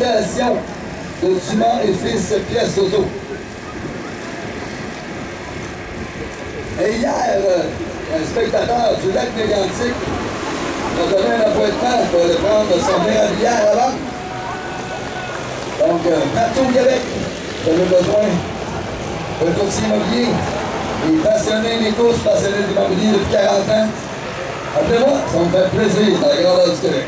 liquidation de Dumas et Fils pièce auto. Et hier, un spectateur du lac Mégantic m'a donné un appointement pour aller prendre son érablière à vente. Donc, partout au Québec, j'avais besoin d'un courtier immobilier. Et passionné des courses, passionné de l'immobilier depuis 40 ans. Appelez-moi, ça me fait plaisir dans la grandeur du Québec.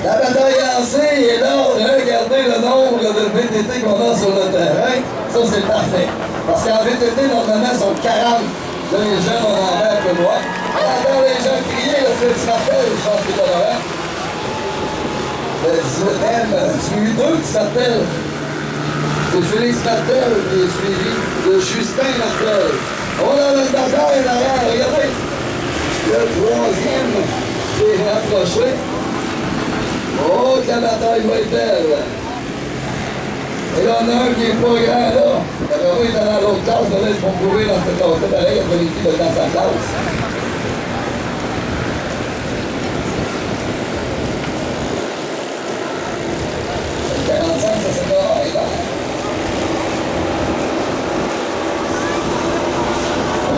La bataille est lancée et là, regardez le nombre de VTT qu'on a sur le terrain. Ça, c'est parfait. Parce qu'en VTT, normalement, ils sont 40. Là, les jeunes, on en met un peu moins. On entend les gens crier, là, c'est le Martel, je pense que c'est pas le 18e, celui 2 qui s'appelle. C'est Félix Martel qui est suivi de Justin Martel. On a le bataille en arrière, regardez. Le 3e s'est rapproché. Oh, que la bataille va être belle. Et là, on a un qui est pas grand là. D'après moi, il est dans l'autre classe, là, ils vont courir dans cette classe-là, pareil, après l'équipe dans sa classe.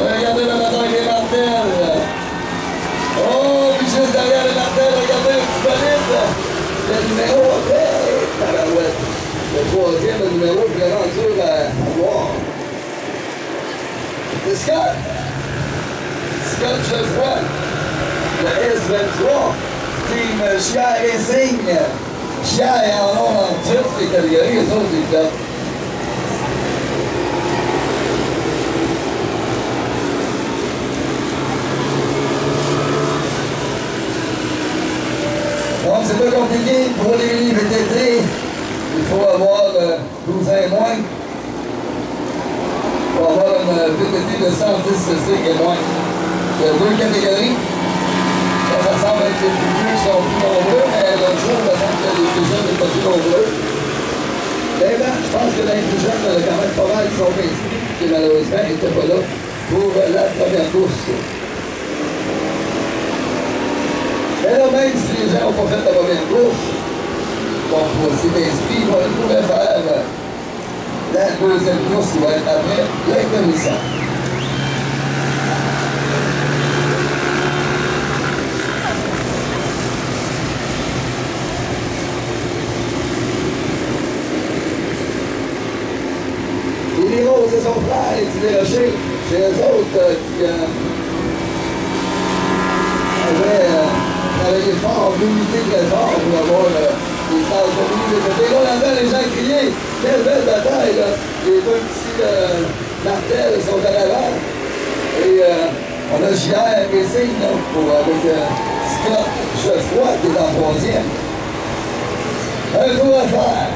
Regardez la bataille des Martels. Oh, puis juste derrière les Martels, regardez le disponible. Le numéro, tabarouette. Le 3e, le numéro vraiment dur à voir. C'est Scott. Scott Geoffroy. Le S23. Team Chia Racing. Chia est en nom dans toutes les catégories, les autres, les clubs. Donc, c'est pas compliqué pour les VTT. Il faut avoir 12 ans et moins. Il faut avoir une VTT de 110 cc et moins. Il y a deux catégories. Ça semble être les plus vieux qui sont plus nombreux, mais l'autre jour, il me semble que les plus jeunes ne sont pas plus nombreux. Mais ben, je pense que les plus jeunes, il y en a quand même pas mal qui sont inscrits, qui malheureusement n'étaient pas là pour la première course. Mais là, même si les gens n'ont pas fait la première course, bon, pour s'être inscrits, ils pourraient faire la deuxième course qui va être après l'intermission. Les Roses et son frère, les petits Rochers, c'est eux autres qui avaient travaillé fort, milité très fort pour avoir les phases de l'université. Là, on entend les gens crier. Quelle belle bataille, là. Les deux petits Martels sont à l'avant. Et on a JR Racing, avec Scott Geoffroy qui est en 3e. Un tour à faire.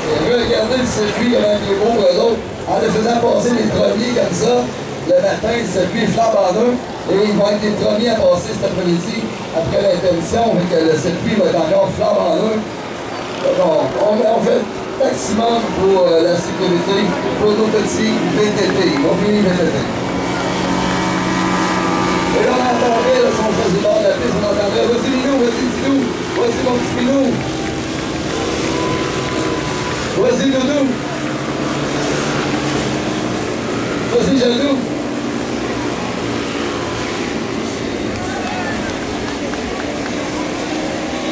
Et regardez le circuit avant les beaux, eux autres, en les faisant passer les premiers comme ça. Le matin, le circuit flambe en deux. Et ils vont être les premiers à passer cet après-midi après l'intermission, mais que le circuit va être encore flambe en deux. On fait le maximum pour la sécurité, pour nos petits VTT, nos mini VTT. Et là, on entendrait, là, si on faisait le bord de la piste, on entendrait « Vas-y, Minou, vas-y, Minou, vas-y, mon petit Minou. Vas-y, Doudou. Vas-y, Jadou. »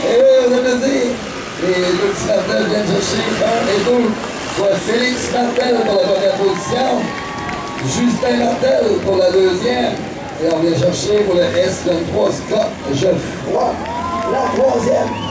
Et oui, on avait dit, les deux petits Martels viennent chercher 1 et 2, soit Félix Martel pour la première position, Justin Martel pour la deuxième, et on vient chercher pour le S23 Scott Geoffroy, la troisième.